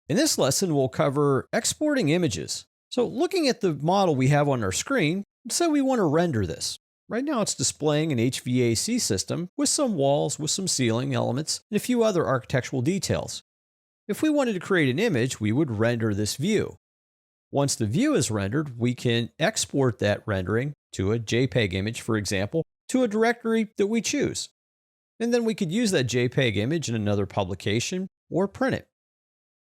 In this lesson, we'll cover exporting images. So looking at the model we have on our screen, let's say we want to render this. Right now it's displaying an HVAC system with some walls, with some ceiling elements, and a few other architectural details. If we wanted to create an image, we would render this view. Once the view is rendered, we can export that rendering to a JPEG image, for example, to a directory that we choose. And then we could use that JPEG image in another publication or print it.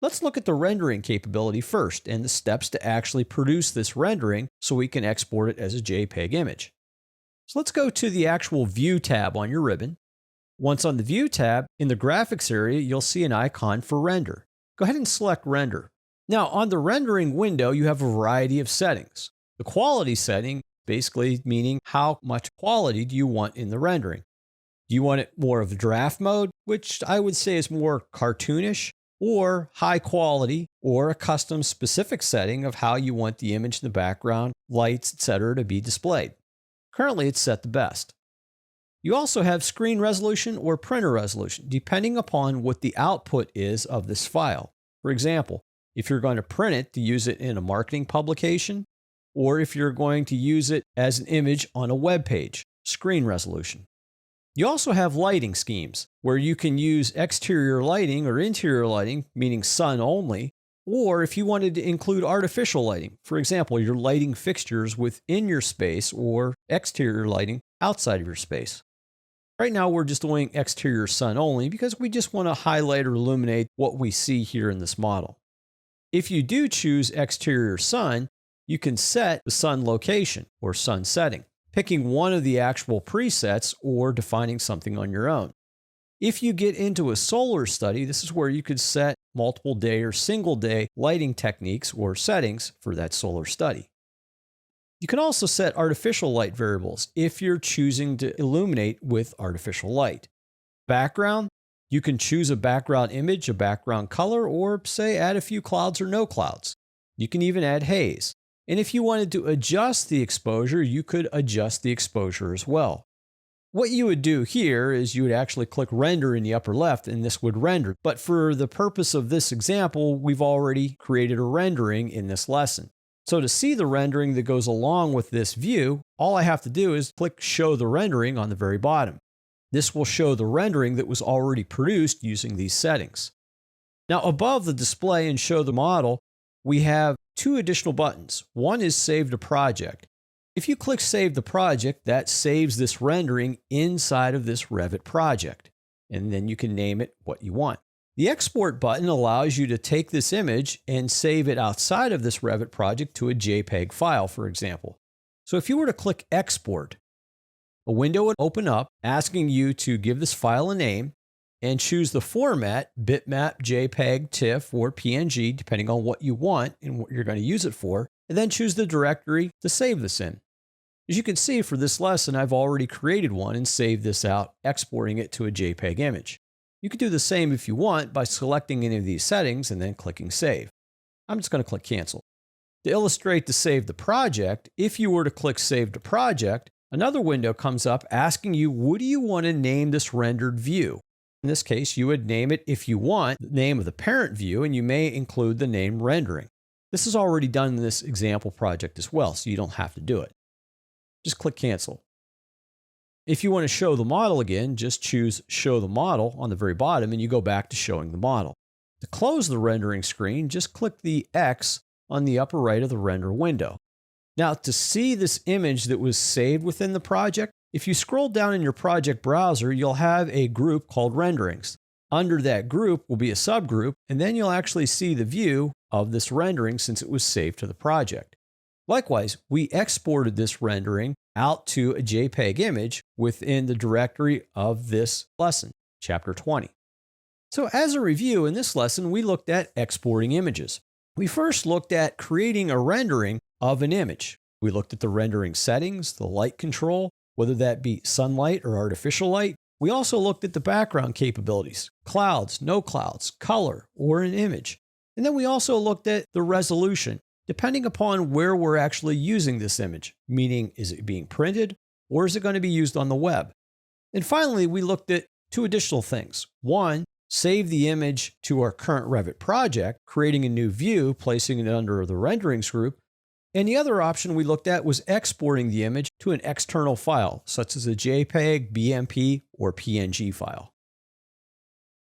Let's look at the rendering capability first and the steps to actually produce this rendering so we can export it as a JPEG image. So let's go to the actual View tab on your ribbon. Once on the View tab, in the Graphics area, you'll see an icon for Render. Go ahead and select Render. Now, on the rendering window, you have a variety of settings. The quality setting, basically meaning how much quality do you want in the rendering. Do you want it more of draft mode, which I would say is more cartoonish, or high quality, or a custom specific setting of how you want the image in the background, lights, etc. to be displayed. Currently, it's set to best. You also have screen resolution or printer resolution, depending upon what the output is of this file. For example, if you're going to print it to use it in a marketing publication, or if you're going to use it as an image on a web page, screen resolution. You also have lighting schemes, where you can use exterior lighting or interior lighting, meaning sun only, or if you wanted to include artificial lighting, for example, you're lighting fixtures within your space or exterior lighting outside of your space. Right now, we're just doing exterior sun only because we just want to highlight or illuminate what we see here in this model. If you do choose exterior sun, you can set the sun location or sun setting, picking one of the actual presets or defining something on your own. If you get into a solar study, this is where you could set multiple day or single day lighting techniques or settings for that solar study. You can also set artificial light variables if you're choosing to illuminate with artificial light. Background, you can choose a background image, a background color, or say add a few clouds or no clouds. You can even add haze. And if you wanted to adjust the exposure, you could adjust the exposure as well. What you would do here is you would actually click render in the upper left and this would render. But for the purpose of this example, we've already created a rendering in this lesson. So to see the rendering that goes along with this view, all I have to do is click show the rendering on the very bottom. This will show the rendering that was already produced using these settings. Now above the display and show the model, we have two additional buttons. One is save to project. If you click Save the Project, that saves this rendering inside of this Revit project, and then you can name it what you want. The Export button allows you to take this image and save it outside of this Revit project to a JPEG file, for example. So if you were to click Export, a window would open up asking you to give this file a name and choose the format, bitmap, JPEG, TIFF, or PNG, depending on what you want and what you're going to use it for, and then choose the directory to save this in. As you can see for this lesson, I've already created one and saved this out, exporting it to a JPEG image. You could do the same if you want by selecting any of these settings and then clicking Save. I'm just going to click Cancel. To illustrate the Save the Project, if you were to click Save to Project, another window comes up asking you, what do you want to name this rendered view? In this case, you would name it, if you want, the name of the parent view, and you may include the name rendering. This is already done in this example project as well, so you don't have to do it. Just click Cancel. If you want to show the model again, just choose Show the Model on the very bottom, and you go back to showing the model. To close the rendering screen, just click the X on the upper right of the render window. Now, to see this image that was saved within the project, if you scroll down in your project browser, you'll have a group called Renderings. Under that group will be a subgroup, and then you'll actually see the view of this rendering since it was saved to the project. Likewise, we exported this rendering out to a JPEG image within the directory of this lesson, Chapter 20. So as a review, in this lesson, we looked at exporting images. We first looked at creating a rendering of an image. We looked at the rendering settings, the light control, whether that be sunlight or artificial light. We also looked at the background capabilities, clouds, no clouds, color, or an image. And then we also looked at the resolution, depending upon where we're actually using this image, meaning is it being printed or is it going to be used on the web? And finally, we looked at two additional things. One, save the image to our current Revit project, creating a new view, placing it under the renderings group. And the other option we looked at was exporting the image to an external file, such as a JPEG, BMP, or PNG file.